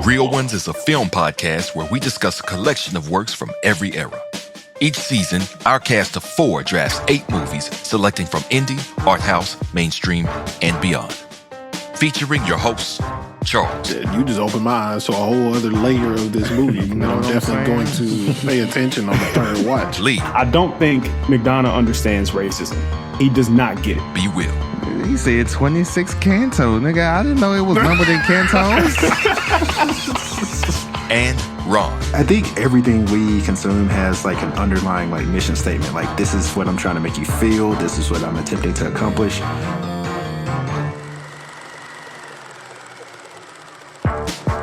Real Ones is a film podcast where we discuss a collection of works from every era. Each season, our cast of 4 drafts 8 movies, selecting from indie, art house, mainstream, and beyond. Featuring your hosts, Charles. You just opened my eyes to a whole other layer of this movie that I'm definitely going to pay attention on the third watch. Lee. I don't think McDonagh understands racism. He does not get it. B Wil. He said 26 canto. Nigga, I didn't know it was numbered in cantos. And Ron. I think everything we consume has like an underlying like mission statement. Like, this is what I'm trying to make you feel. This is what I'm attempting to accomplish.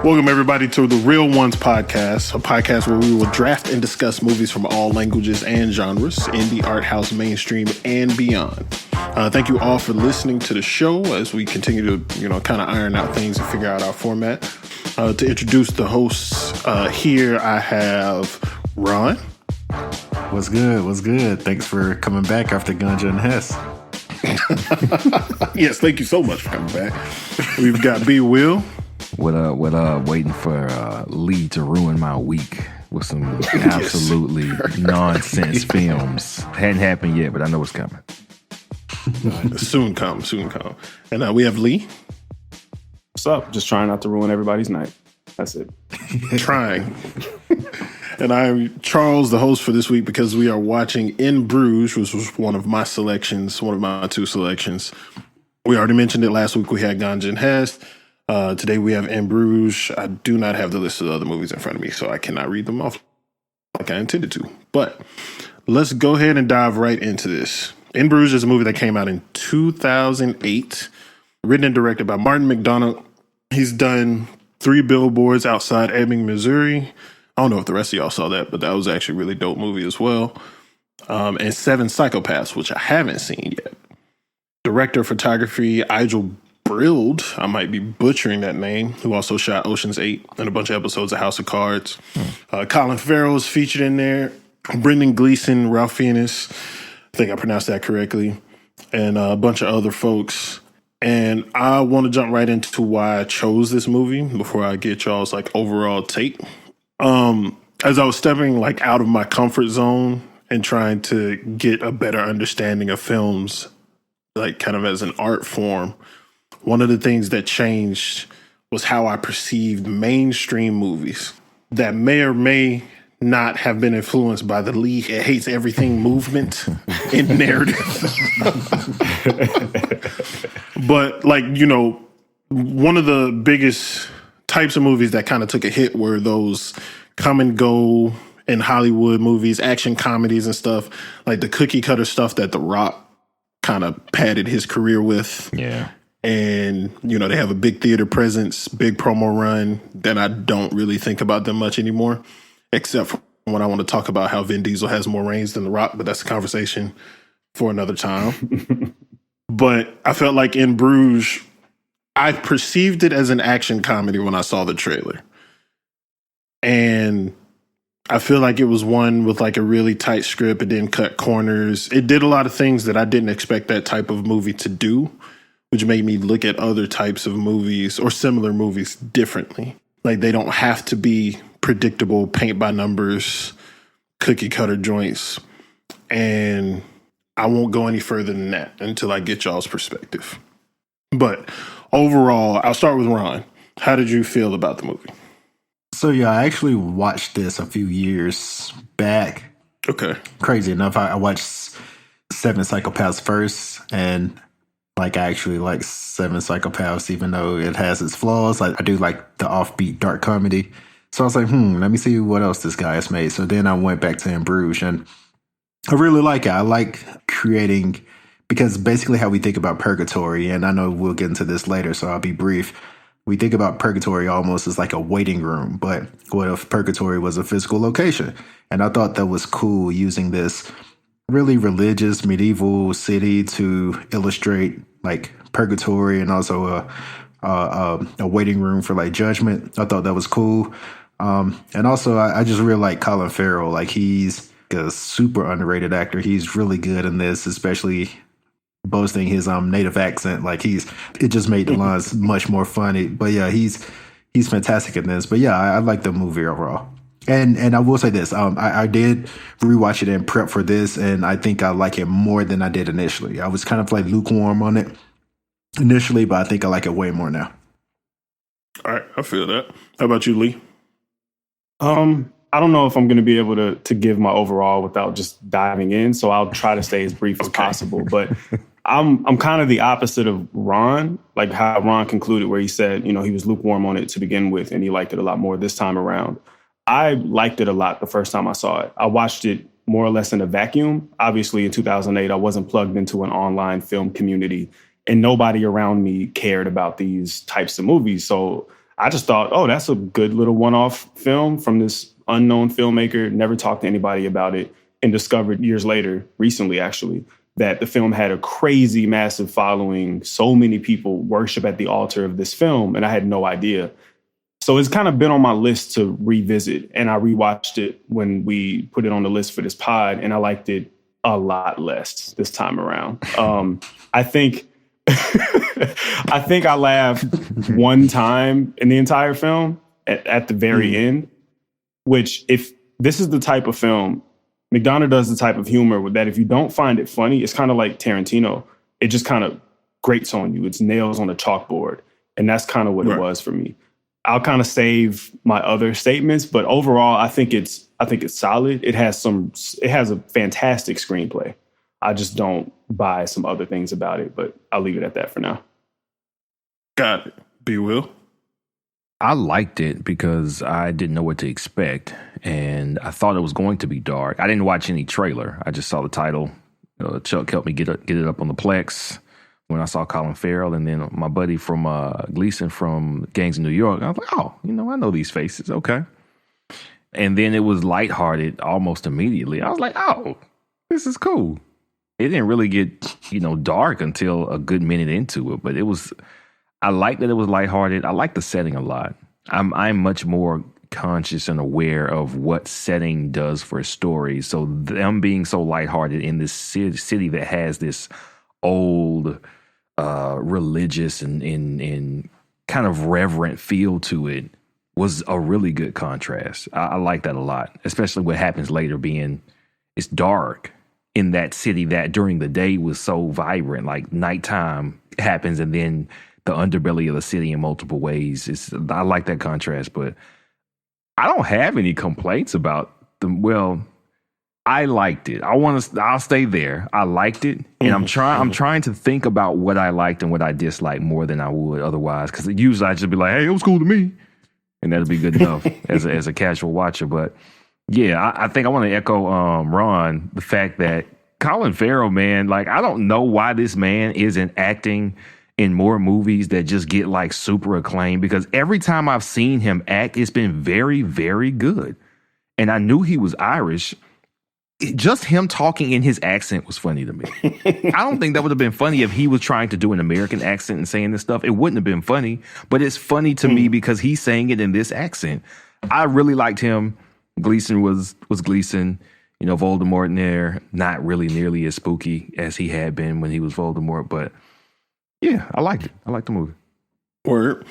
Welcome, everybody, to the Real Ones podcast, a podcast where we will draft and discuss movies from all languages and genres, indie, art house, mainstream, and beyond. Thank you all for listening to the show as we continue to, kind of iron out things and figure out our format. To introduce the hosts here, I have Ron. What's good? What's good? Thanks for coming back after Ganja and Hess. Yes, thank you so much for coming back. We've got B Wil. Waiting for Lee to ruin my week with some absolutely nonsense films. Hadn't happened yet, but I know it's coming. Soon come. And we have Lee. What's up? Just trying not to ruin everybody's night. That's it. Trying. And I'm Charles, the host for this week, because we are watching In Bruges, which was one of my 2 selections. We already mentioned it last week. We had Ganja and Hess. Today we have In Bruges. I do not have the list of the other movies in front of me, so I cannot read them off like I intended to. But let's go ahead and dive right into this. In Bruges is a movie that came out in 2008, written and directed by Martin McDonagh. He's done 3 billboards outside Ebbing, Missouri. I don't know if the rest of y'all saw that, but that was actually a really dope movie as well. And 7 Psychopaths, which I haven't seen yet. Director of photography, Igel Brild, I might be butchering that name, who also shot Ocean's 8 and a bunch of episodes of House of Cards. Colin Farrell is featured in there. Brendon, Gleeson, Ralph Fiennes, I think I pronounced that correctly, and a bunch of other folks. And I want to jump right into why I chose this movie before I get y'all's overall take. As I was stepping out of my comfort zone and trying to get a better understanding of films, kind of as an art form, one of the things that changed was how I perceived mainstream movies that may or may not have been influenced by the Lee hates everything movement in narrative. But one of the biggest types of movies that kind of took a hit were those come and go in Hollywood movies, action comedies and stuff, like the cookie cutter stuff that The Rock kind of padded his career with. Yeah. And, they have a big theater presence, big promo run that I don't really think about them much anymore, except for when I want to talk about how Vin Diesel has more range than The Rock, but that's a conversation for another time. But I felt like In Bruges, I perceived it as an action comedy when I saw the trailer. And I feel like it was one with a really tight script. It didn't cut corners. It did a lot of things that I didn't expect that type of movie to do, which made me look at other types of movies or similar movies differently. They don't have to be predictable, paint by numbers, cookie cutter joints. And I won't go any further than that until I get y'all's perspective. But overall, I'll start with Ron. How did you feel about the movie? So, yeah, I actually watched this a few years back. Okay. Crazy enough, I watched 7 Psychopaths first, and I actually like 7 Psychopaths, even though it has its flaws. I do like the offbeat dark comedy. So I was like, let me see what else this guy has made. So then I went back to In Bruges, and I really like it. I like creating, because basically how we think about purgatory, and I know we'll get into this later, so I'll be brief. We think about purgatory almost as like a waiting room, but what if purgatory was a physical location? And I thought that was cool, using this really religious medieval city to illustrate purgatory and also a waiting room for judgment. I thought that was cool. And also I just really like Colin Farrell. He's a super underrated actor. He's really good in this, especially boasting his native accent. Like it just made the lines much more funny. But yeah, he's fantastic in this. But yeah, I like the movie overall. And I will say this, I did rewatch it and prep for this, and I think I like it more than I did initially. I was kind of like lukewarm on it initially, but I think I like it way more now. All right, I feel that. How about you, Lee? I don't know if I'm going to be able to give my overall without just diving in, so I'll try to stay as brief as possible. But I'm kind of the opposite of Ron, like how Ron concluded, where he said, he was lukewarm on it to begin with, and he liked it a lot more this time around. I liked it a lot the first time I saw it. I watched it more or less in a vacuum. Obviously, in 2008, I wasn't plugged into an online film community, and nobody around me cared about these types of movies. So I just thought, oh, that's a good little one-off film from this unknown filmmaker. Never talked to anybody about it, and discovered years later, recently actually, that the film had a crazy, massive following. So many people worship at the altar of this film, and I had no idea. So it's kind of been on my list to revisit, and I rewatched it when we put it on the list for this pod, and I liked it a lot less this time around. I think I laughed one time in the entire film at the very end, which if this is the type of film, McDonagh does the type of humor that if you don't find it funny, it's kind of like Tarantino. It just kind of grates on you. It's nails on a chalkboard. And that's kind of what it was for me. I'll kind of save my other statements, but overall, I think it's solid. It has a fantastic screenplay. I just don't buy some other things about it, but I'll leave it at that for now. Got it. B Wil? I liked it because I didn't know what to expect, and I thought it was going to be dark. I didn't watch any trailer. I just saw the title. Chuck helped me get it up on the Plex when I saw Colin Farrell, and then my buddy from Gleeson from Gangs of New York. I was like, oh, I know these faces. Okay. And then it was lighthearted almost immediately. I was like, oh, this is cool. It didn't really get, dark until a good minute into it, but I liked that it was lighthearted. I like the setting a lot. I'm much more conscious and aware of what setting does for a story. So them being so lighthearted in this city that has this old, religious and kind of reverent feel to it was a really good contrast. I like that a lot, especially what happens later being it's dark in that city that during the day was so vibrant. Like nighttime happens and then the underbelly of the city in multiple ways. I like that contrast, but I don't have any complaints about them. Well, I liked it. I'll stay there. I liked it, and I'm trying to think about what I liked and what I disliked more than I would otherwise. Because usually I just be like, "Hey, it was cool to me," and that'll be good enough as a casual watcher. But yeah, I think I want to echo Ron, the fact that Colin Farrell, man, like I don't know why this man isn't acting in more movies that just get like super acclaimed, because every time I've seen him act, it's been very, very good. And I knew he was Irish. Just him talking in his accent was funny to me. I don't think that would have been funny if he was trying to do an American accent and saying this stuff. It wouldn't have been funny, but it's funny to me because he's saying it in this accent. I really liked him. Gleeson was Gleeson. Voldemort in there, not really nearly as spooky as he had been when he was Voldemort, but yeah, I liked it. I liked the movie. Word.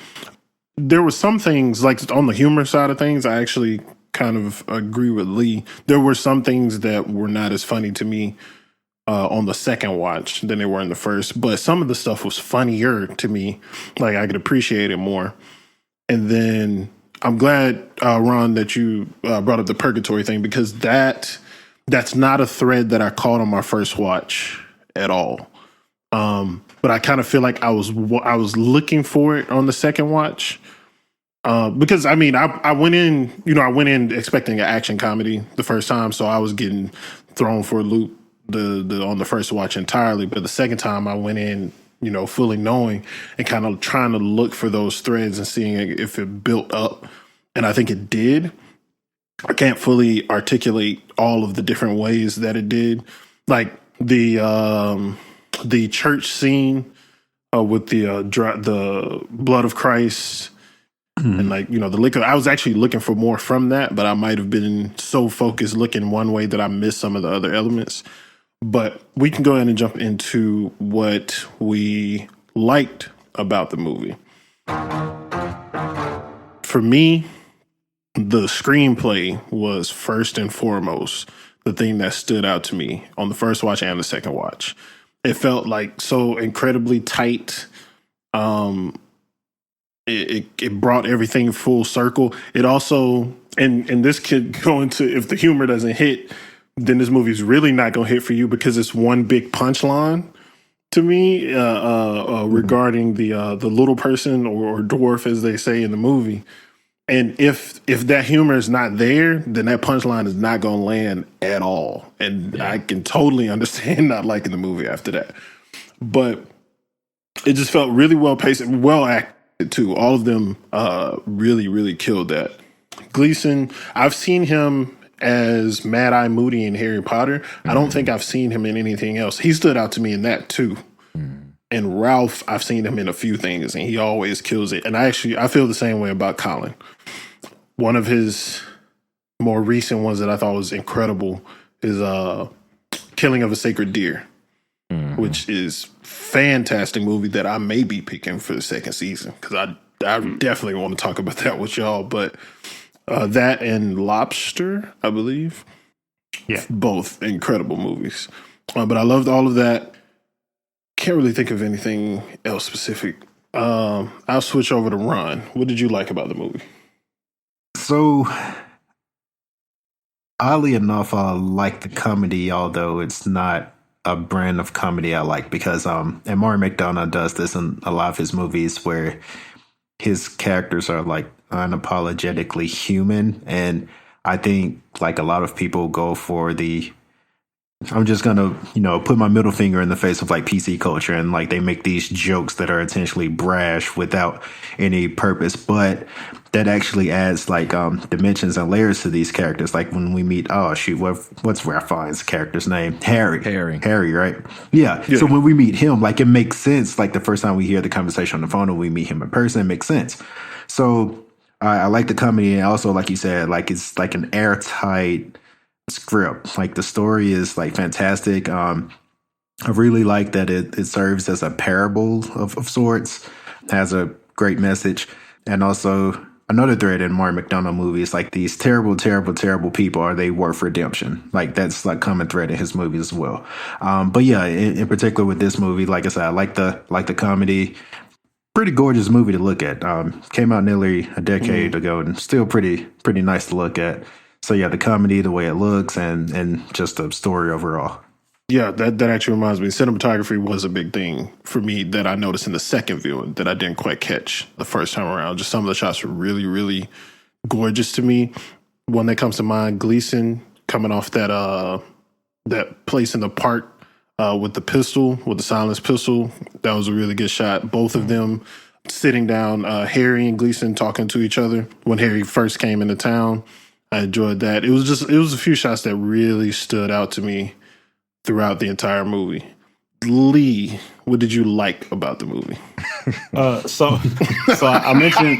There were some things, like on the humor side of things, I actually kind of agree with Lee. There were some things that were not as funny to me on the second watch than they were in the first, but some of the stuff was funnier to me. Like I could appreciate it more. And then I'm glad, Ron, that you brought up the purgatory thing, because that's not a thread that I caught on my first watch at all. But I kind of feel like I was looking for it on the second watch, because I went in expecting an action comedy the first time, so I was getting thrown for a loop on the first watch entirely. But the second time I went in, fully knowing and kind of trying to look for those threads and seeing if it built up, and I think it did. I can't fully articulate all of the different ways that it did, like the church scene with the blood of Christ and the liquor. I was actually looking for more from that, but I might have been so focused looking one way that I missed some of the other elements. But we can go ahead and jump into what we liked about the movie. For me, the screenplay was first and foremost the thing that stood out to me on the first watch and the second watch. It felt like so incredibly tight. It brought everything full circle. It also, and this could go into, if the humor doesn't hit, then this movie's really not going to hit for you, because it's one big punchline to me regarding the little person, or dwarf, as they say in the movie. And if that humor is not there, then that punchline is not going to land at all. And I can totally understand not liking the movie after that. But it just felt really well paced and well acted too. All of them really, really killed that. Gleeson, I've seen him as Mad Eye Moody in Harry Potter. I don't think I've seen him in anything else. He stood out to me in that too. And Ralph, I've seen him in a few things, and he always kills it. And I feel the same way about Colin. One of his more recent ones that I thought was incredible is Killing of a Sacred Deer, which is fantastic movie that I may be picking for the second season, because I definitely want to talk about that with y'all. But that and Lobster, I believe. Yeah. Both incredible movies. But I loved all of that. Can't really think of anything else specific. I'll switch over to Ron. What did you like about the movie? So, oddly enough, I like the comedy, although it's not a brand of comedy I like, because and McDonagh does this in a lot of his movies, where his characters are like unapologetically human, and I think like a lot of people go for the, I'm just gonna, put my middle finger in the face of like PC culture, and like they make these jokes that are intentionally brash without any purpose, but that actually adds like dimensions and layers to these characters. Like when we meet, what's Raphael's character's name? Harry, right? Yeah. So when we meet him, like it makes sense. Like the first time we hear the conversation on the phone and we meet him in person, it makes sense. So I like the comedy, and also, like you said, like it's like an airtight script. Like the story is like fantastic. I really like that it serves as a parable of sorts, has a great message. And also another thread in McDonagh movies, like these terrible, terrible, terrible people, are they worth redemption? Like that's like common thread in his movies as well. But yeah, in particular with this movie, like I said, I like the comedy. Pretty gorgeous movie to look at. Came out nearly a decade ago, and still pretty nice to look at. So yeah, the comedy, the way it looks, and just the story overall. Yeah, that actually reminds me. Cinematography was a big thing for me that I noticed in the second viewing that I didn't quite catch the first time around. Just some of the shots were really, really gorgeous to me. One that comes to mind, Gleeson coming off that place in the park with the pistol, with the silenced pistol. That was a really good shot. Both of them sitting down, Harry and Gleeson talking to each other when Harry first came into town. I enjoyed that. It was a few shots that really stood out to me throughout the entire movie. Lee, what did you like about the movie? So I mentioned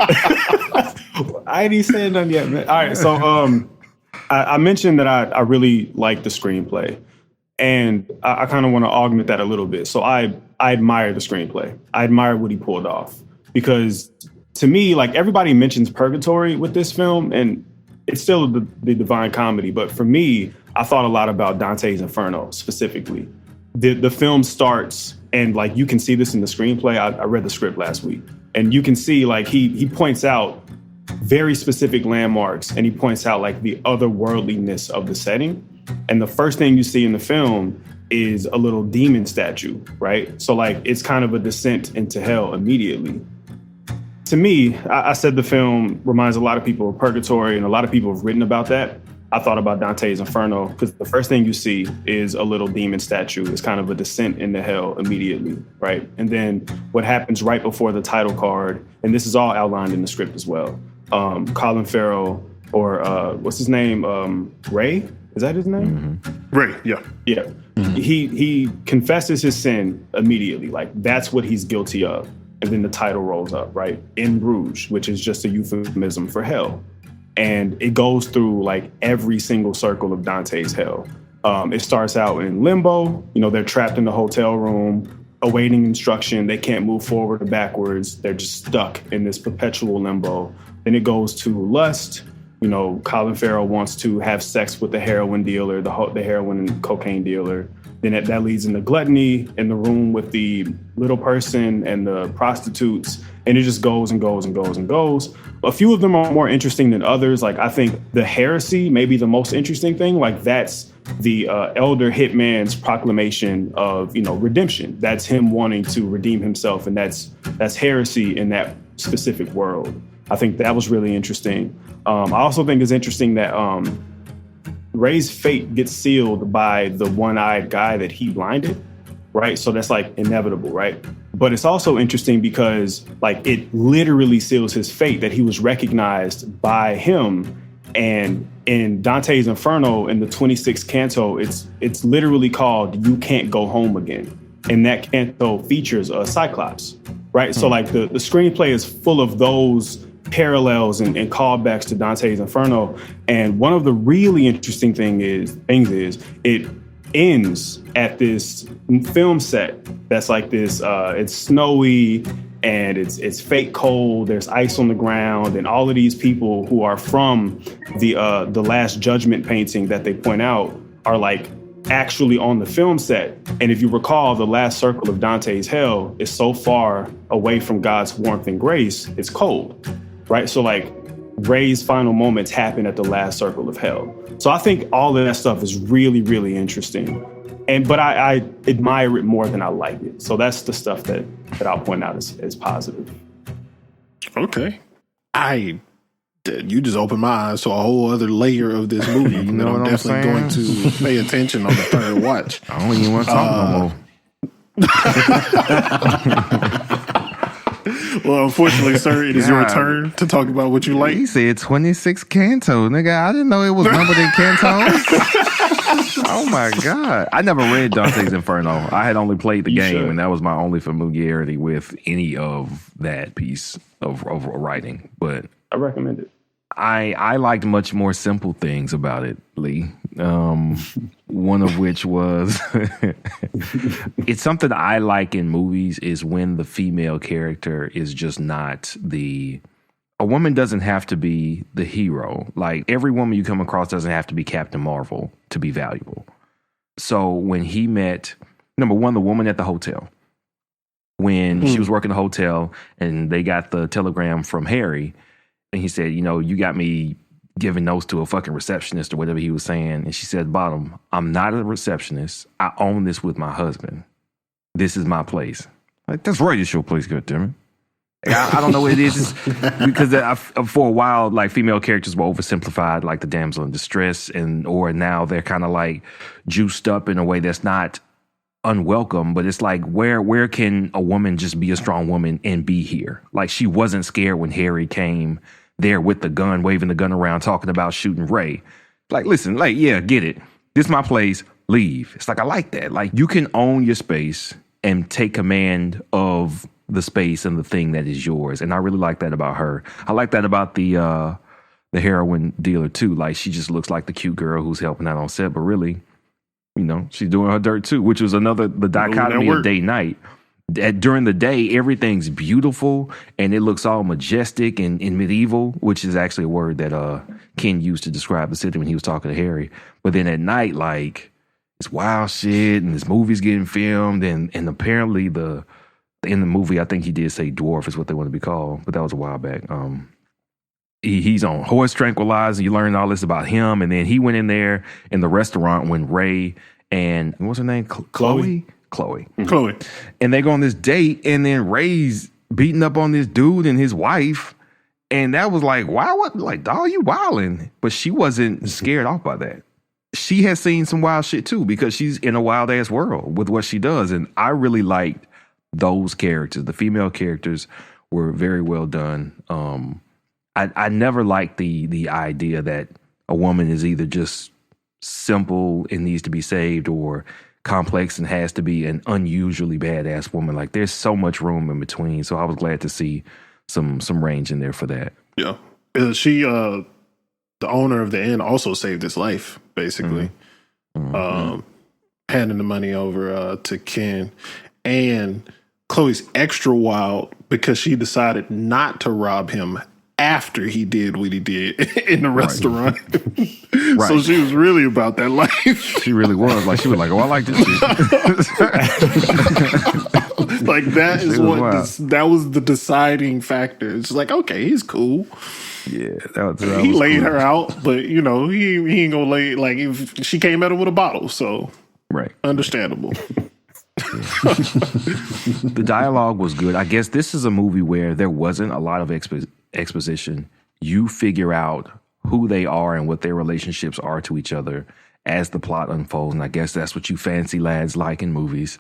I ain't even saying nothing yet, man. All right, so I mentioned that I really like the screenplay, and I kind of want to augment that a little bit. So I admire the screenplay. I admire what he pulled off, because to me, like everybody mentions purgatory with this film, and it's still the Divine Comedy, but for me, I thought a lot about Dante's Inferno specifically. The film starts, and like you can see this in the screenplay. I read the script last week, and you can see like he points out very specific landmarks, and he points out like the otherworldliness of the setting. And the first thing you see in the film is a little demon statue, right? So like it's kind of a descent into hell immediately. To me, I said the film reminds a lot of people of Purgatory, and a lot of people have written about that. I thought about Dante's Inferno, because the first thing you see is a little demon statue. It's kind of a descent into hell immediately, right? And then what happens right before the title card, and this is all outlined in the script as well. Colin Farrell, or what's his name? Ray? Is that his name? Ray, yeah. Yeah. He confesses his sin immediately. Like that's what he's guilty of. And then the title rolls up, right? In Bruges, which is just a euphemism for hell. And it goes through like every single circle of Dante's hell. It starts out in limbo. They're trapped in the hotel room, awaiting instruction. They can't move forward or backwards. They're just stuck in this perpetual limbo. Then it goes to lust. Colin Farrell wants to have sex with the heroin dealer, the heroin and cocaine dealer. Then that leads into gluttony in the room with the little person and the prostitutes. And it just goes and goes and goes and goes. A few of them are more interesting than others. Like, I think the heresy may be the most interesting thing. Like, that's the elder hitman's proclamation of, redemption. That's him wanting to redeem himself. And that's heresy in that specific world. I think that was really interesting. I also think it's interesting that Ray's fate gets sealed by the one-eyed guy that he blinded, right? So that's like inevitable, right? But it's also interesting because like it literally seals his fate that he was recognized by him. And in Dante's Inferno, in the 26th canto, it's literally called "You Can't Go Home Again." And that canto features a Cyclops, right? So like the screenplay is full of those parallels and callbacks to Dante's Inferno. And one of the really interesting things is it ends at this film set that's like this, it's snowy and it's fake cold. There's ice on the ground, and all of these people who are from the Last Judgment painting that they point out are like actually on the film set. And if you recall, the last circle of Dante's hell is so far away from God's warmth and grace, it's cold. Right? So like Ray's final moments happen at the last circle of hell. So I think all of that stuff is really, really interesting. But I admire it more than I like it. So that's the stuff that I'll point out as positive. Okay. You just opened my eyes to a whole other layer of this movie. You know I'm what definitely going to pay attention on the third watch. I don't even want to talk no more. Well, unfortunately, sir, it is your turn to talk about what you like. He said 26 canto, nigga. I didn't know it was numbered in cantos. Oh my God. I never read Dante's Inferno. I had only played the game, and that was my only familiarity with any of that piece of writing. But I recommend it. I liked much more simple things about it, Lee. One of which was it's something I like in movies is when the female character is just not a woman doesn't have to be the hero. Like every woman you come across doesn't have to be Captain Marvel to be valuable. So when he met, number one, the woman at the hotel, when she was working the hotel and they got the telegram from Harry, and he said, you got me giving notes to a fucking receptionist or whatever he was saying. And she said, bottom, I'm not a receptionist. I own this with my husband. This is my place. Like, that's right, it's your place, goddammit. I don't know what it is. Because for a while, like, female characters were oversimplified, like the damsel in distress, or now they're kind of like juiced up in a way that's not unwelcome, but it's like, where can a woman just be a strong woman and be here? Like, she wasn't scared when Harry came there with the gun, waving the gun around, talking about shooting Ray. Like, listen, like, yeah, get it. This is my place. Leave. It's like, I like that. Like, you can own your space and take command of the space and the thing that is yours. And I really like that about her. I like that about the heroin dealer too. Like, she just looks like the cute girl who's helping out on set, but really, she's doing her dirt too, which was the dichotomy of day-night. During the day, everything's beautiful and it looks all majestic and medieval, which is actually a word that Ken used to describe the city when he was talking to Harry. But then at night, like, it's wild shit and this movie's getting filmed and apparently in the movie, I think he did say dwarf is what they want to be called, but that was a while back. He's on horse tranquilizer. You learn all this about him, and then he went in there in the restaurant when Ray and what's her name, Chloe. And they go on this date, and then Ray's beating up on this dude and his wife, and that was like, wow, what? Like, dog, you wilding? But she wasn't scared off by that. She has seen some wild shit too because she's in a wild ass world with what she does, and I really liked those characters. The female characters were very well done. I never liked the idea that a woman is either just simple and needs to be saved or complex and has to be an unusually badass woman. Like, there's so much room in between. So I was glad to see some range in there for that. Yeah. She, the owner of the inn, also saved his life, basically. handing the money over to Ken. And Chloe's extra wild because she decided not to rob him after he did what he did in the restaurant. Right. So she was really about that life. She really was. Like, she was like, oh, I like this shit. Like, that is that was the deciding factor. It's like, okay, he's cool. Yeah. That he was laid cool. her out, but, he ain't gonna lay, like, if she came at him with a bottle. So, right. Understandable. The dialogue was good. I guess this is a movie where there wasn't a lot of exposition. You figure out who they are and what their relationships are to each other as the plot unfolds. And I guess that's what you fancy lads like in movies.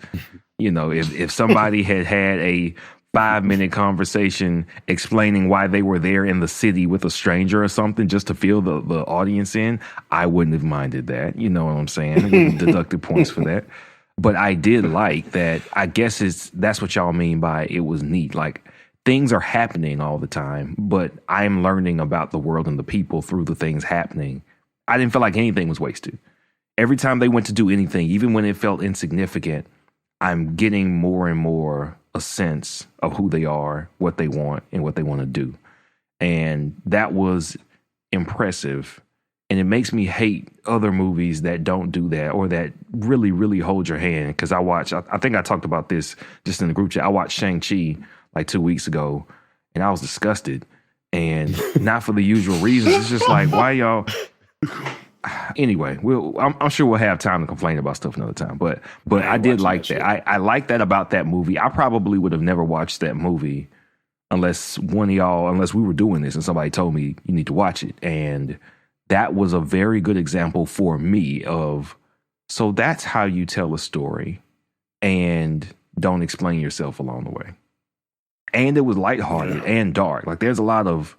If somebody had a 5-minute conversation explaining why they were there in the city with a stranger or something just to fill the audience in, I wouldn't have minded that. You know what I'm saying? Deducted points for that. But I did like that. I guess that's what y'all mean by it was neat. Like, things are happening all the time, but I'm learning about the world and the people through the things happening. I didn't feel like anything was wasted. Every time they went to do anything, even when it felt insignificant, I'm getting more and more a sense of who they are, what they want, and what they want to do. And that was impressive. And it makes me hate other movies that don't do that or that really, really hold your hand. Because I think I talked about this just in the group chat. I watched Shang-Chi like 2 weeks ago, and I was disgusted. And not for the usual reasons. It's just like, why y'all... Anyway, I'm sure we'll have time to complain about stuff another time. But I did like that. I like that about that movie. I probably would have never watched that movie unless we were doing this and somebody told me you need to watch it. And that was a very good example for me of, so that's how you tell a story and don't explain yourself along the way. And it was lighthearted and dark. Like, there's a lot of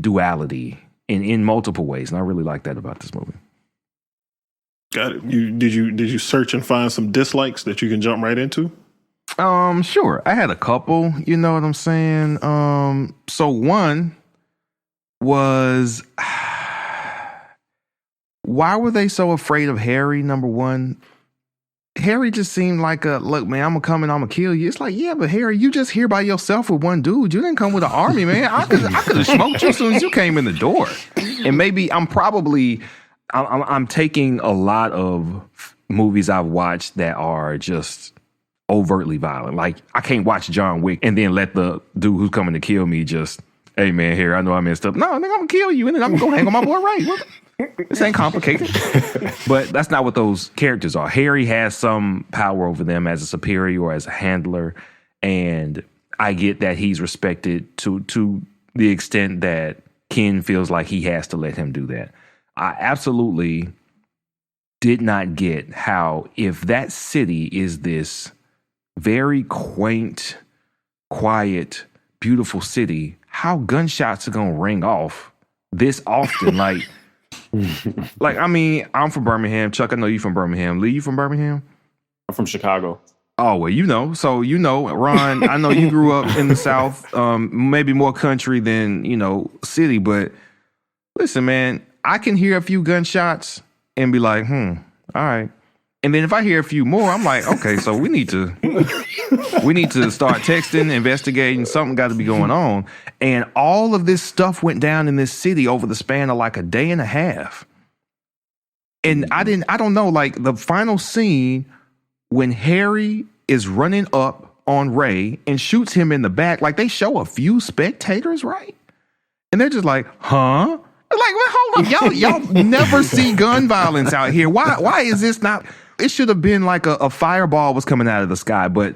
duality in multiple ways. And I really like that about this movie. Got it. Did you search and find some dislikes that you can jump right into? Sure. I had a couple, you know what I'm saying? So one was, why were they so afraid of Harry, number one? Harry just seemed like look, man, I'm going to come and I'm going to kill you. It's like, yeah, but Harry, you just here by yourself with one dude. You didn't come with an army, man. I could have smoked you as soon as you came in the door. And maybe I'm taking a lot of movies I've watched that are just overtly violent. Like, I can't watch John Wick and then let the dude who's coming to kill me just, hey, man, here, I know I messed up. No, nigga, I'm going to kill you, and then I'm going to go hang on my boy Ray. This ain't complicated. But that's not what those characters are. Harry has some power over them as a superior or as a handler, and I get that he's respected to the extent that Ken feels like he has to let him do that. I absolutely did not get how, if that city is this very quaint, quiet, beautiful city, how gunshots are going to ring off this often. Like, I mean, I'm from Birmingham. Chuck, I know you from Birmingham. Lee, you from Birmingham? I'm from Chicago. Oh, well, so, Ron, I know you grew up in the South, maybe more country than, city. But listen, man, I can hear a few gunshots and be like, all right. And then if I hear a few more, I'm like, okay, so we need to start texting, investigating. Something got to be going on. And all of this stuff went down in this city over the span of like a day and a half. And I don't know, like the final scene when Harry is running up on Ray and shoots him in the back, like they show a few spectators, right? And they're just like, huh? Like, well, hold up, y'all never see gun violence out here. Why is this not? It should have been like a fireball was coming out of the sky, but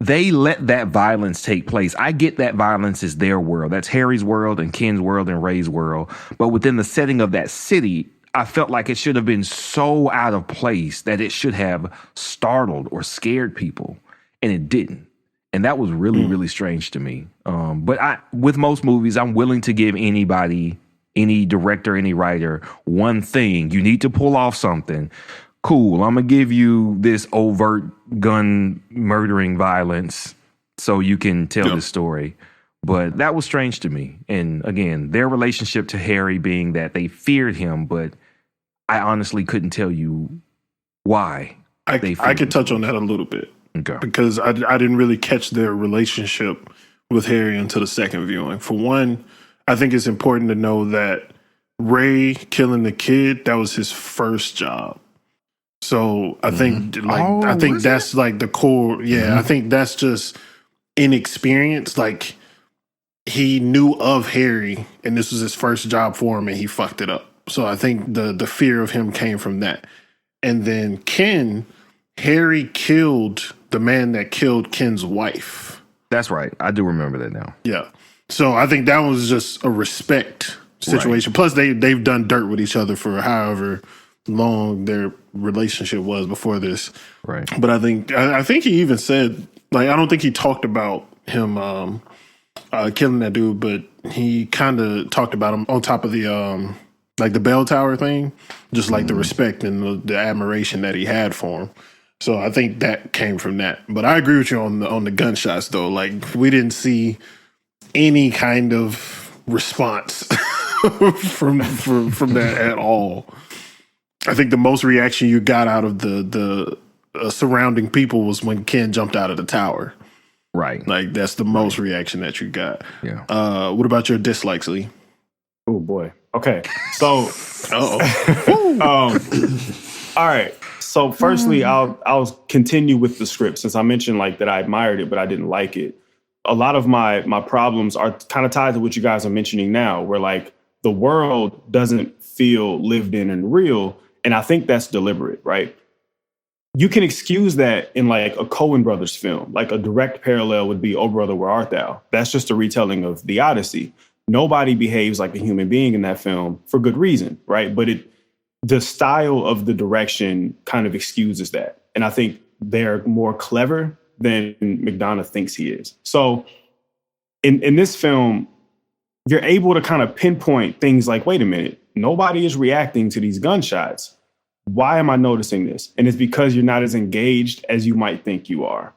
they let that violence take place. I get that violence is their world. That's Harry's world and Ken's world and Ray's world. But within the setting of that city, I felt like it should have been so out of place that it should have startled or scared people, and it didn't. And that was really, really strange to me. But with most movies, I'm willing to give anybody, any director, any writer, one thing. You need to pull off something. Cool, I'm going to give you this overt gun murdering violence so you can tell this story. But that was strange to me. And again, their relationship to Harry being that they feared him, but I honestly couldn't tell you why I they could touch on that a little bit. Okay. Because I didn't really catch their relationship with Harry until the second viewing. For one, I think it's important to know that Ray killing the kid, that was his first job. So I think I think that's like the core. Yeah, I think that's just inexperience. Like he knew of Harry and this was his first job for him and he fucked it up. So I think the fear of him came from that. And then Ken, Harry killed the man that killed Ken's wife. That's right. I do remember that now. Yeah. So I think that was just a respect situation. Right. Plus they've done dirt with each other for however long their relationship was before this. Right. But I think he even said, like, I don't think he talked about him killing that dude, but he kind of talked about him on top of the like the bell tower thing, just like the respect and the admiration that he had for him. So I think that came from that. But I agree with you on the gunshots though. Like we didn't see any kind of response from that at all. I think the most reaction you got out of the surrounding people was when Ken jumped out of the tower. Right. Like that's the most reaction that you got. Yeah. What about your dislikes, Lee? Oh boy. Okay. So all right. So firstly, I'll continue with the script since I mentioned like that I admired it, but I didn't like it. A lot of my problems are kind of tied to what you guys are mentioning now, where like the world doesn't feel lived in and real. And I think that's deliberate, right? You can excuse that in like a Coen Brothers film. Like a direct parallel would be Oh Brother, Where Art Thou? That's just a retelling of the Odyssey. Nobody behaves like a human being in that film for good reason, right? But the style of the direction kind of excuses that. And I think they're more clever than McDonagh thinks he is. So in this film, you're able to kind of pinpoint things like, wait a minute, nobody is reacting to these gunshots. Why am I noticing this? And it's because you're not as engaged as you might think you are.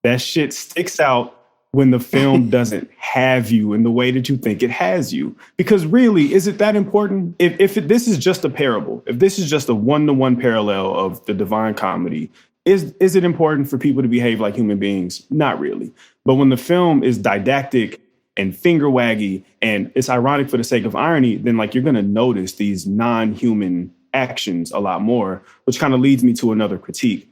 That shit sticks out when the film doesn't have you in the way that you think it has you. Because really, is it that important? If this is just a parable, if this is just a one-to-one parallel of the Divine Comedy, is it important for people to behave like human beings? Not really. But when the film is didactic and finger waggy and it's ironic for the sake of irony, then like you're going to notice these non-human actions a lot more, which kind of leads me to another critique.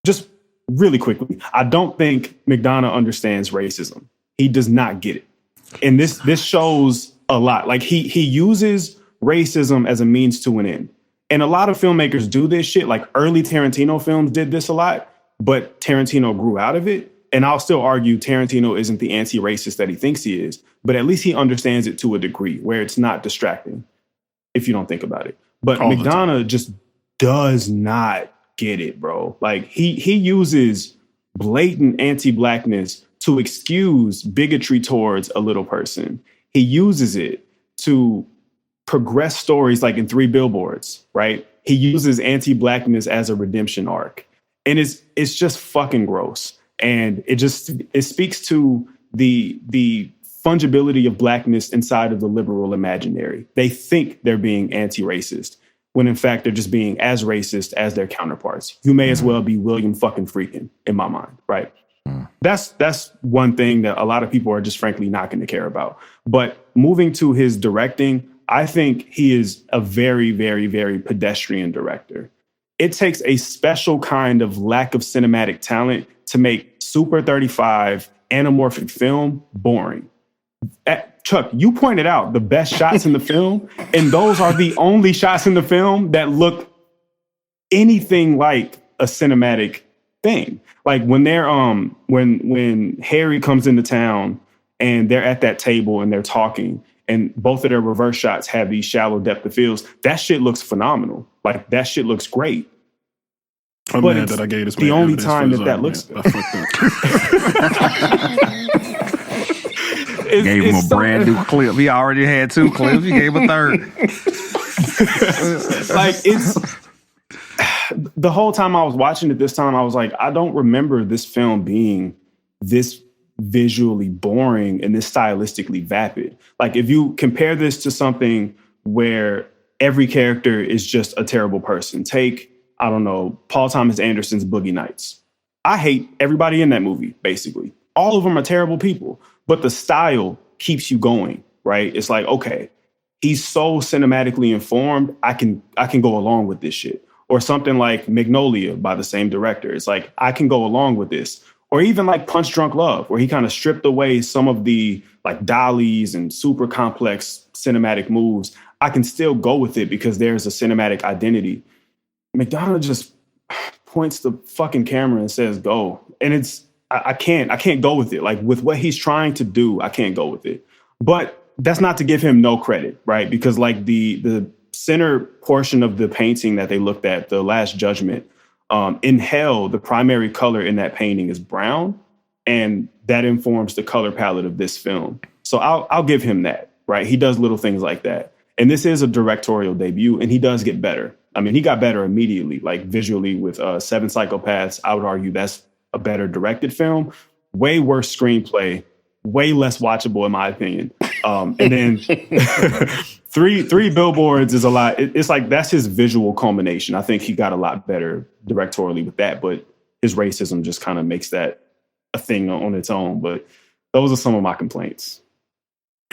Just really quickly, I don't think McDonagh understands racism. He does not get it. And this shows a lot. Like he uses racism as a means to an end. And a lot of filmmakers do this shit. Like early Tarantino films did this a lot, but Tarantino grew out of it. And I'll still argue Tarantino isn't the anti-racist that he thinks he is, but at least he understands it to a degree where it's not distracting if you don't think about it. But McDonagh just does not get it, bro. Like he uses blatant anti-blackness to excuse bigotry towards a little person. He uses it to progress stories like in 3 Billboards, right? He uses anti-blackness as a redemption arc. And it's just fucking gross. And it speaks to the fungibility of blackness inside of the liberal imaginary. They think they're being anti-racist, when in fact they're just being as racist as their counterparts. You may as well be William fucking Freakin' in my mind, right? That's one thing that a lot of people are just frankly not going to care about. But moving to his directing, I think he is a very, very, very pedestrian director. It takes a special kind of lack of cinematic talent to make Super 35 anamorphic film boring. Chuck, you pointed out the best shots in the film, and those are the only shots in the film that look anything like a cinematic thing. Like when they're when Harry comes into town and they're at that table and they're talking, and both of their reverse shots have these shallow depth of fields. That shit looks phenomenal. Like that shit looks great. I'm but mad that I gave this the only time that looks I fucked up. Gave him a brand new clip. He already had 2 clips. He gave a third. Like it's the whole time I was watching it this time, I was like, I don't remember this film being this visually boring and this stylistically vapid. Like if you compare this to something where every character is just a terrible person, take I don't know, Paul Thomas Anderson's Boogie Nights. I hate everybody in that movie, basically. All of them are terrible people, but the style keeps you going, right? It's like, okay, he's so cinematically informed, I can go along with this shit. Or something like Magnolia by the same director. It's like, I can go along with this. Or even like Punch Drunk Love, where he kind of stripped away some of the like dollies and super complex cinematic moves. I can still go with it because there's a cinematic identity. McDonagh just points the fucking camera and says, go. And it's, I can't go with it. Like with what he's trying to do, I can't go with it. But that's not to give him no credit, right? Because like the center portion of the painting that they looked at, The Last Judgment, in Hell, the primary color in that painting is brown, and that informs the color palette of this film. So I'll give him that, right? He does little things like that. And this is a directorial debut, and he does get better. I mean, he got better immediately, like visually with Seven Psychopaths. I would argue that's a better directed film, way worse screenplay, way less watchable in my opinion. And then three Billboards is a lot. It's like that's his visual culmination. I think he got a lot better directorially with that, but his racism just kind of makes that a thing on its own. But those are some of my complaints.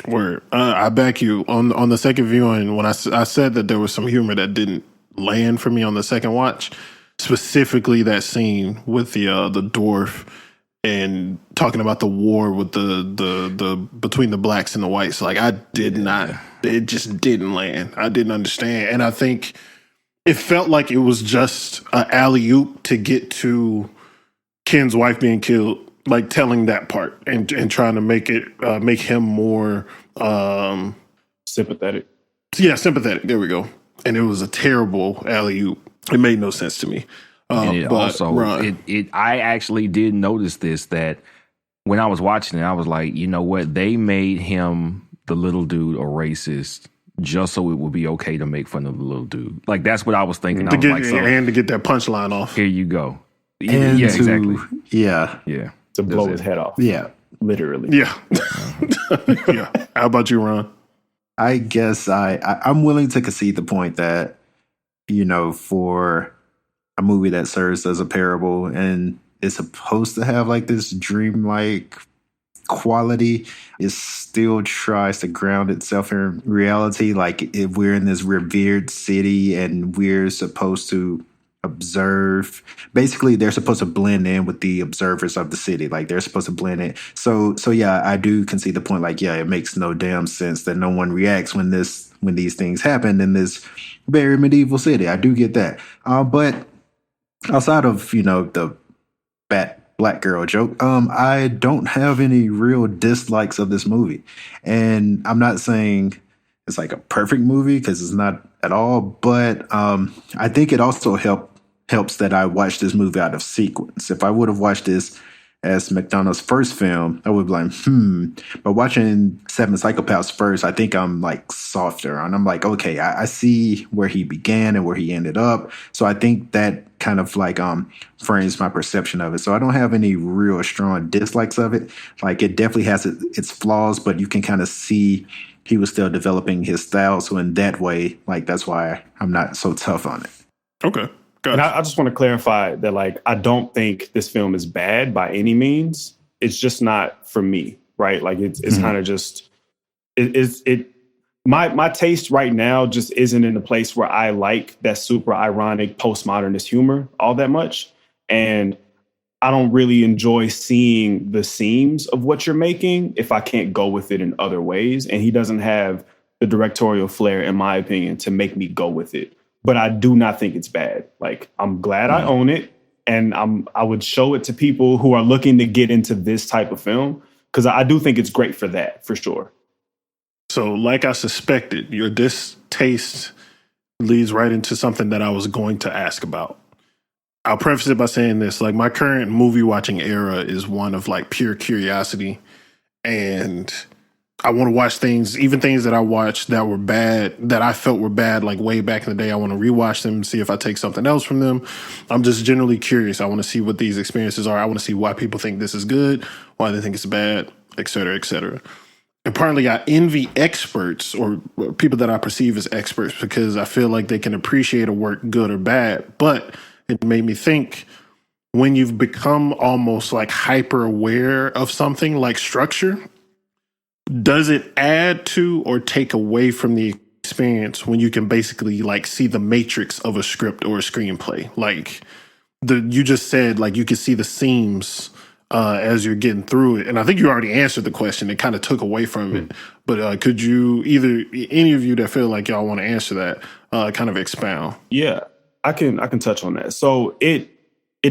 Word. I back you on the second viewing when I said that there was some humor that didn't land for me on the second watch, specifically that scene with the dwarf and talking about the war with the between the blacks and the whites. Like I did not, it just didn't land. I didn't understand. And I think it felt like it was just an alley-oop to get to Ken's wife being killed, like telling that part and trying to make it, make him more sympathetic. Yeah, sympathetic. There we go. And it was a terrible alley-oop. It made no sense to me. And it I actually did notice this, that when I was watching it, I was like, you know what? They made him, the little dude, a racist just so it would be okay to make fun of the little dude. Like, that's what I was thinking. To get that punchline off. Here you go. And yeah, exactly. Yeah. Yeah. To blow his head off. Yeah. Literally. Yeah. Yeah. How about you, Ron? I guess I'm willing to concede the point that, you know, for a movie that serves as a parable and is supposed to have like this dreamlike quality, it still tries to ground itself in reality. Like if we're in this revered city and we're supposed to observe, basically they're supposed to blend in with the observers of the city. Like they're supposed to blend in. So yeah, I do concede the point. Like, yeah, it makes no damn sense that no one reacts when these things happen in this very medieval city. I do get that. But outside of, you know, the fat black girl joke, I don't have any real dislikes of this movie. And I'm not saying it's like a perfect movie because it's not at all, but I think it also helps that I watched this movie out of sequence. If I would have watched this as McDonagh's first film, I would be like, But watching Seven Psychopaths first, I think I'm like softer. And I'm like, okay, I see where he began and where he ended up. So I think that kind of like frames my perception of it. So I don't have any real strong dislikes of it. Like it definitely has its flaws, but you can kind of see he was still developing his style. So in that way, like that's why I'm not so tough on it. Okay. Gotcha. And I just want to clarify that, like, I don't think this film is bad by any means. It's just not for me, right? Like, it's kind of just my taste right now just isn't in a place where I like that super ironic postmodernist humor all that much, and I don't really enjoy seeing the seams of what you're making if I can't go with it in other ways. And he doesn't have the directorial flair, in my opinion, to make me go with it. But I do not think it's bad. Like, I'm glad I own it, and I would show it to people who are looking to get into this type of film, because I do think it's great for that, for sure. So, like I suspected, your distaste leads right into something that I was going to ask about. I'll preface it by saying this. Like, my current movie watching era is one of, like, pure curiosity, and I want to watch things, even things that I watched that were bad, that I felt were bad, like way back in the day. I want to rewatch them, see if I take something else from them. I'm just generally curious. I want to see what these experiences are. I want to see why people think this is good, why they think it's bad, et cetera, et cetera. And partly I envy experts or people that I perceive as experts because I feel like they can appreciate a work good or bad. But it made me think, when you've become almost like hyper aware of something like structure, does it add to or take away from the experience when you can basically like see the matrix of a script or a screenplay? Like you just said, like you could see the seams as you're getting through it. And I think you already answered the question. It kind of took away from it. But could you, any of you that feel like y'all want to answer that, kind of expound? Yeah, I can touch on that. So it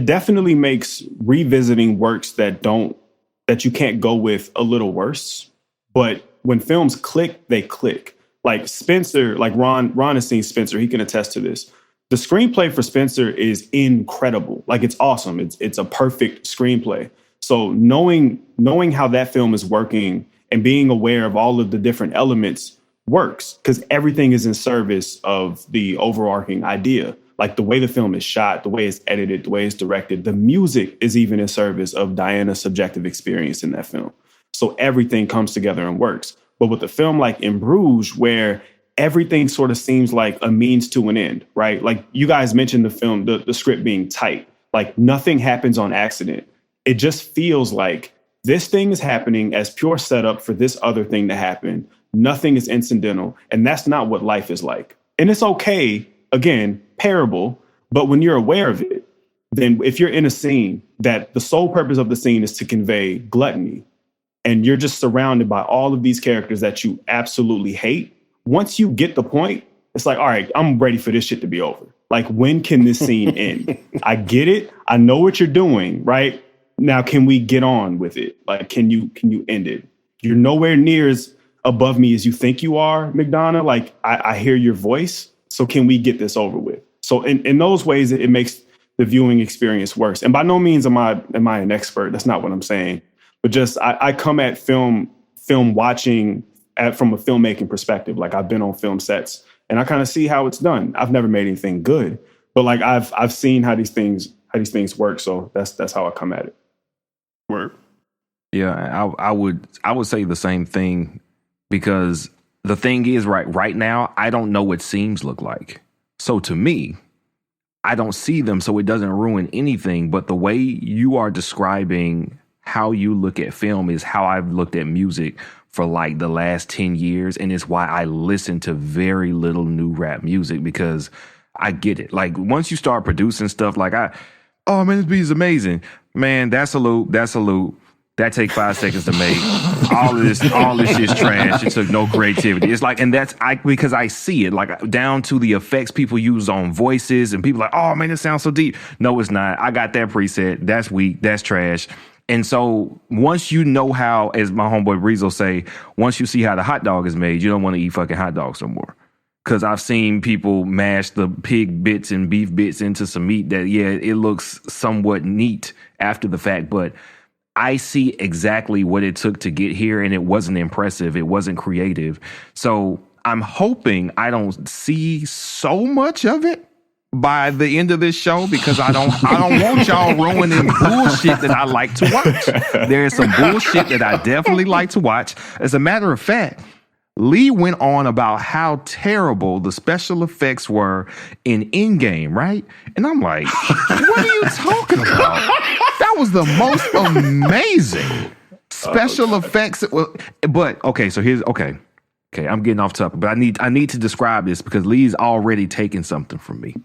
definitely makes revisiting works that you can't go with a little worse. But when films click, they click. Like Spencer, like Ron has seen Spencer. He can attest to this. The screenplay for Spencer is incredible. Like it's awesome. It's a perfect screenplay. So knowing how that film is working and being aware of all of the different elements works because everything is in service of the overarching idea. Like the way the film is shot, the way it's edited, the way it's directed, the music is even in service of Diana's subjective experience in that film. So everything comes together and works. But with a film like In Bruges, where everything sort of seems like a means to an end, right? Like you guys mentioned the film, the script being tight, like nothing happens on accident. It just feels like this thing is happening as pure setup for this other thing to happen. Nothing is incidental. And that's not what life is like. And it's okay, again, parable, but when you're aware of it, then if you're in a scene that the sole purpose of the scene is to convey gluttony, and you're just surrounded by all of these characters that you absolutely hate, once you get the point, it's like, all right, I'm ready for this shit to be over. Like, when can this scene end? I get it. I know what you're doing, right? Now, can we get on with it? Like, can you end it? You're nowhere near as above me as you think you are, McDonagh. Like, I hear your voice. So can we get this over with? So in those ways, it makes the viewing experience worse. And by no means am I an expert. That's not what I'm saying. But just I come at film watching from a filmmaking perspective. Like I've been on film sets and I kind of see how it's done. I've never made anything good, but like I've seen how these things work. So that's how I come at it. Word. Yeah, I would say the same thing because the thing is right now I don't know what seams look like. So to me, I don't see them, so it doesn't ruin anything. But the way you are describing how you look at film is how I've looked at music for like the last 10 years. And it's why I listen to very little new rap music because I get it. Like once you start producing stuff like oh man, this beat is amazing. Man, that's a loop. That take 5 seconds to make. All this shit's trash. It took no creativity. It's like, and because I see it, like down to the effects people use on voices and people like, oh man, it sounds so deep. No, it's not. I got that preset. That's weak. That's trash. And so once you know how, as my homeboy Breezo say, once you see how the hot dog is made, you don't want to eat fucking hot dogs no more. Because I've seen people mash the pig bits and beef bits into some meat that, yeah, it looks somewhat neat after the fact, but I see exactly what it took to get here, and it wasn't impressive. It wasn't creative. So I'm hoping I don't see so much of it by the end of this show because I don't want y'all ruining bullshit that I like to watch. There's some bullshit that I definitely like to watch. As a matter of fact, Lee went on about how terrible the special effects were in Endgame, right? And I'm like, what are you talking about? That was the most amazing special effects. But okay, so here's Okay, I'm getting off topic, but I need to describe this because Lee's already taken something from me.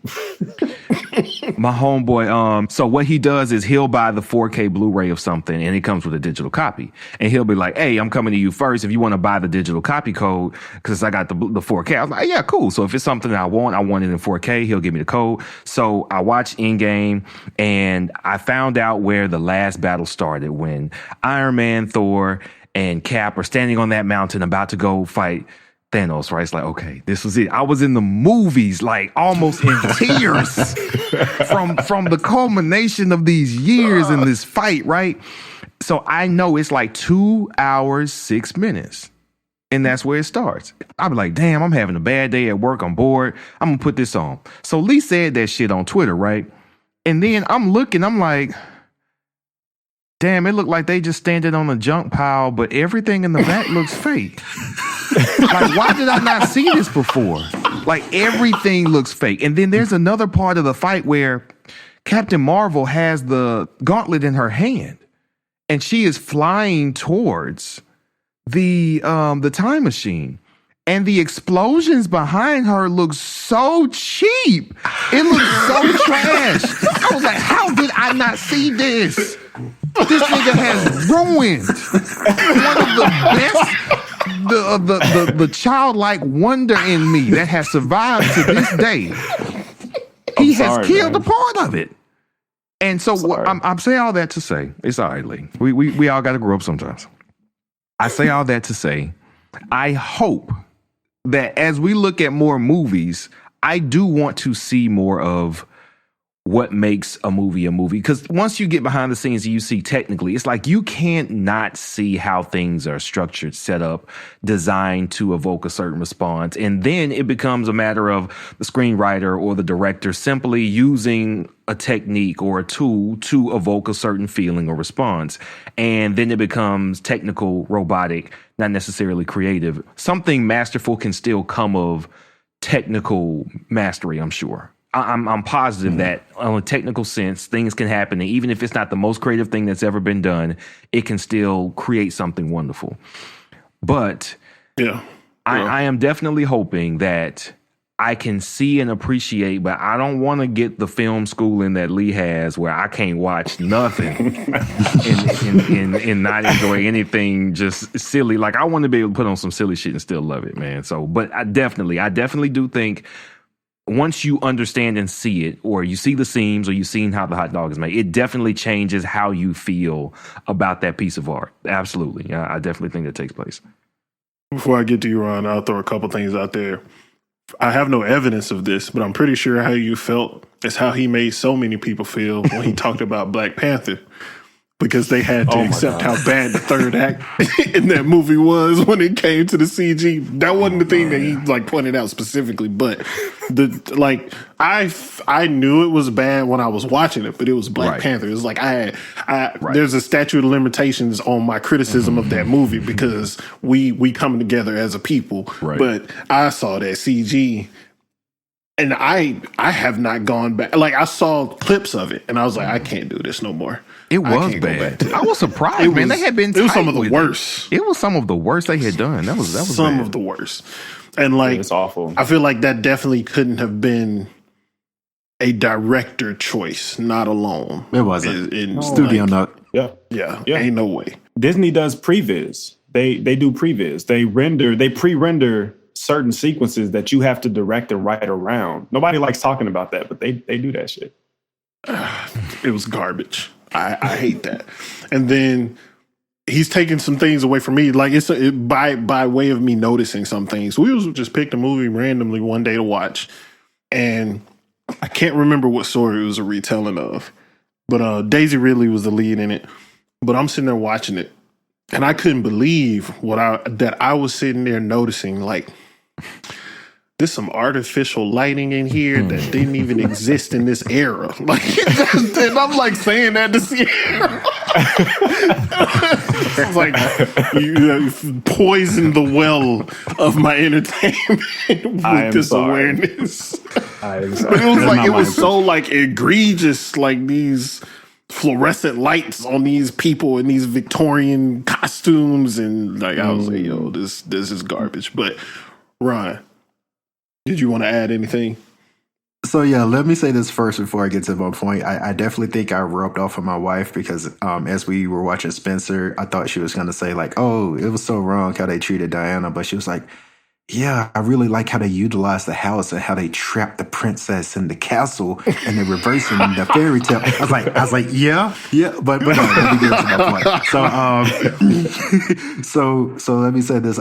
My homeboy, so what he does is he'll buy the 4K Blu-ray of something and it comes with a digital copy. And he'll be like, hey, I'm coming to you first if you want to buy the digital copy code because I got the 4K. I was like, yeah, cool. So if it's something that I want it in 4K, he'll give me the code. So I watched Endgame and I found out where the last battle started when Iron Man, Thor, and Cap are standing on that mountain about to go fight Thanos, right? It's like, okay, this was it. I was in the movies, like almost in tears from the culmination of these years in this fight, right? So I know it's like 2 hours, 6 minutes. And that's where it starts. I'll be like, damn, I'm having a bad day at work. I'm bored. I'm going to put this on. So Lee said that shit on Twitter, right? And then I'm looking, I'm like, damn, it looked like they just standing on a junk pile, but everything in the back looks fake. Like, why did I not see this before? Like, everything looks fake. And then there's another part of the fight where Captain Marvel has the gauntlet in her hand, and she is flying towards the time machine. And the explosions behind her look so cheap. It looks so trash. I was like, how did I not see this? This nigga has ruined one of the best, the childlike wonder in me that has survived to this day. He has killed a part of it. And so I'm saying all that to say, it's all right, Lee. We all got to grow up sometimes. I say all that to say, I hope that as we look at more movies, I do want to see more of what makes a movie. Because once you get behind the scenes and you see technically, it's like you can't not see how things are structured, set up, designed to evoke a certain response. And then it becomes a matter of the screenwriter or the director simply using a technique or a tool to evoke a certain feeling or response. And then it becomes technical, robotic, not necessarily creative. Something masterful can still come of technical mastery, I'm sure. I'm positive that on a technical sense, things can happen. And even if it's not the most creative thing that's ever been done, it can still create something wonderful. But I am definitely hoping that I can see and appreciate, but I don't want to get the film schooling that Lee has where I can't watch nothing and not enjoy anything just silly. Like, I want to be able to put on some silly shit and still love it, man. So, but I definitely do think once you understand and see it, or you see the seams, or you've seen how the hot dog is made, it definitely changes how you feel about that piece of art. Absolutely. I definitely think that takes place. Before I get to you, Ron, I'll throw a couple things out there. I have no evidence of this, but I'm pretty sure how you felt is how he made so many people feel when he talked about Black Panther. Because they had to accept how bad the third act in that movie was when it came to the CG. That wasn't the thing that he pointed out specifically, but I knew it was bad when I was watching it, but it was Black Panther. It was like there's a statute of limitations on my criticism of that movie because we come together as a people. Right. But I saw that CG. And I have not gone back. Like, I saw clips of it, and I was like, I can't do this no more. It was bad. I was surprised, man. They had been. It was some of the worst. It was some of the worst they had done. That was some bad. of the worst. And like, it's awful. I feel like that definitely couldn't have been a director choice, not alone. It wasn't. Studio note. Yeah. Ain't no way. Disney does previs. They do previs. They pre-render certain sequences that you have to direct and write around. Nobody likes talking about that, but they do that shit. It was garbage. I hate that. And then he's taking some things away from me. Like, by way of me noticing some things. We just picked a movie randomly one day to watch, and I can't remember what story it was a retelling of, but Daisy Ridley was the lead in it. But I'm sitting there watching it, and I couldn't believe that I was sitting there noticing, like, there's some artificial lighting in here that didn't even exist in this era. Like, and I'm like saying that to Sierra. It's like you poisoned the well of my entertainment with this awareness. But it was like, it was so like egregious, like these fluorescent lights on these people in these Victorian costumes, and like I was like, yo, this is garbage. But Ron, did you want to add anything? So yeah, let me say this first before I get to my point. I definitely think I rubbed off on my wife because as we were watching Spencer, I thought she was going to say like, oh, it was so wrong how they treated Diana. But she was like, yeah, I really like how they utilized the house and how they trapped the princess in the castle and they're reversing the fairy tale. I was like, yeah. But no, let me get to my point. So let me say this.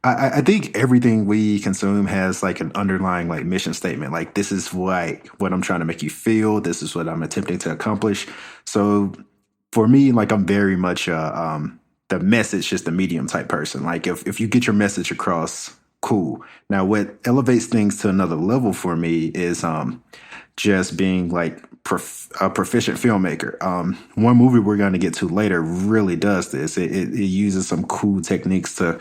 I think everything we consume has like an underlying like mission statement. Like, this is what I'm trying to make you feel. This is what I'm attempting to accomplish. So for me, like, I'm very much the message, just the medium type person. Like, if you get your message across, cool. Now, what elevates things to another level for me is just being like a proficient filmmaker. One movie we're going to get to later really does this. It uses some cool techniques to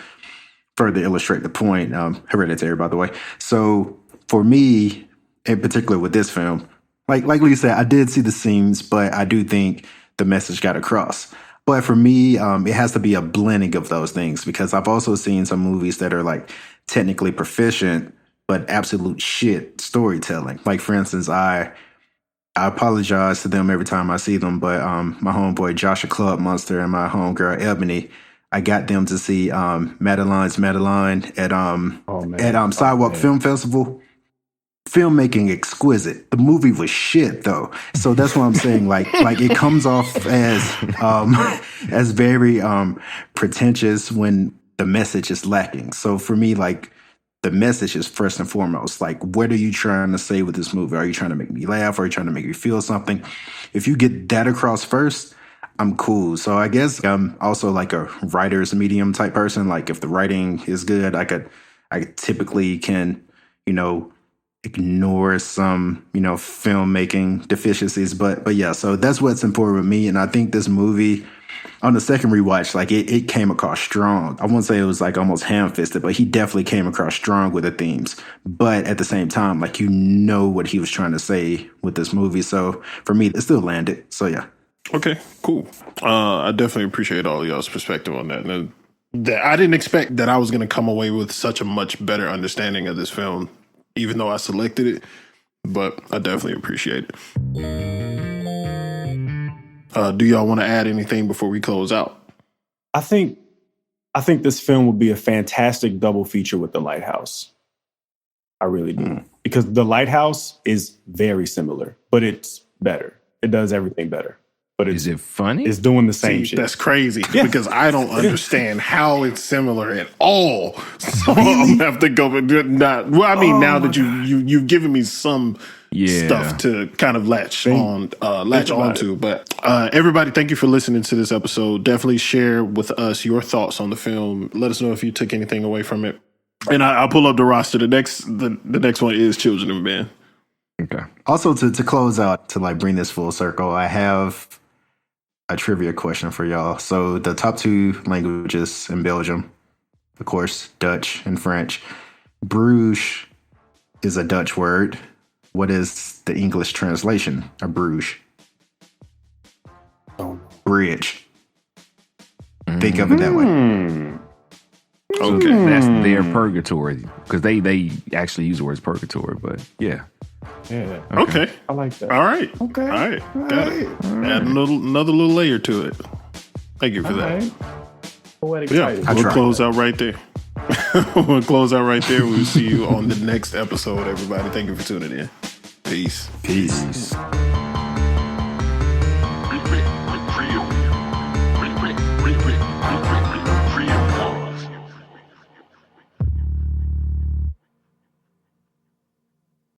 further illustrate the point. Hereditary, by the way. So for me, in particular with this film, like Lee said, I did see the seams, but I do think the message got across. But for me, it has to be a blending of those things, because I've also seen some movies that are like technically proficient, but absolute shit storytelling. Like, for instance, I apologize to them every time I see them, but my homeboy Joshua Club Monster and my homegirl Ebony, I got them to see Madeline's Madeline at Sidewalk Film Festival. Filmmaking exquisite. The movie was shit though, so that's what I'm saying. Like it comes off as very pretentious when the message is lacking. So for me, like, the message is first and foremost. Like, what are you trying to say with this movie? Are you trying to make me laugh? Are you trying to make me feel something? If you get that across first, I'm cool. So I guess I'm also like a writer's medium type person. Like, if the writing is good, I typically can, ignore some, filmmaking deficiencies. But yeah, so that's what's important with me. And I think this movie, on the second rewatch, like it came across strong. I won't say it was like almost ham-fisted, but he definitely came across strong with the themes. But at the same time, like, what he was trying to say with this movie. So for me, it still landed. So yeah. Okay, cool. I definitely appreciate all of y'all's perspective on that. And I didn't expect that I was going to come away with such a much better understanding of this film, even though I selected it, but I definitely appreciate it. Do y'all want to add anything before we close out? I think this film would be a fantastic double feature with The Lighthouse. I really do. Because The Lighthouse is very similar, but it's better. It does everything better. But is it funny? It's doing the same shit. That's crazy, because I don't understand how it's similar at all. So I'm gonna have to go and do it. Now that you've given me some stuff to kind of latch onto. But everybody, thank you for listening to this episode. Definitely share with us your thoughts on the film. Let us know if you took anything away from it. And I'll pull up the roster. The next one is Children of Men. Okay. Also, to close out, to like bring this full circle, I have a trivia question for y'all. So the top two languages in Belgium, of course, Dutch and French. Bruges is a Dutch word. What is the English translation of Bruges? Bridge. Think of it that way. Okay, that's their purgatory, because they actually use the words purgatory. But yeah. Yeah. Okay. I like that. All right. Okay. All right. Got it. Add another little layer to it. Thank you for that. Right. Poetic Yeah, we'll close out right there. We'll see you on the next episode, everybody. Thank you for tuning in. Peace. Peace.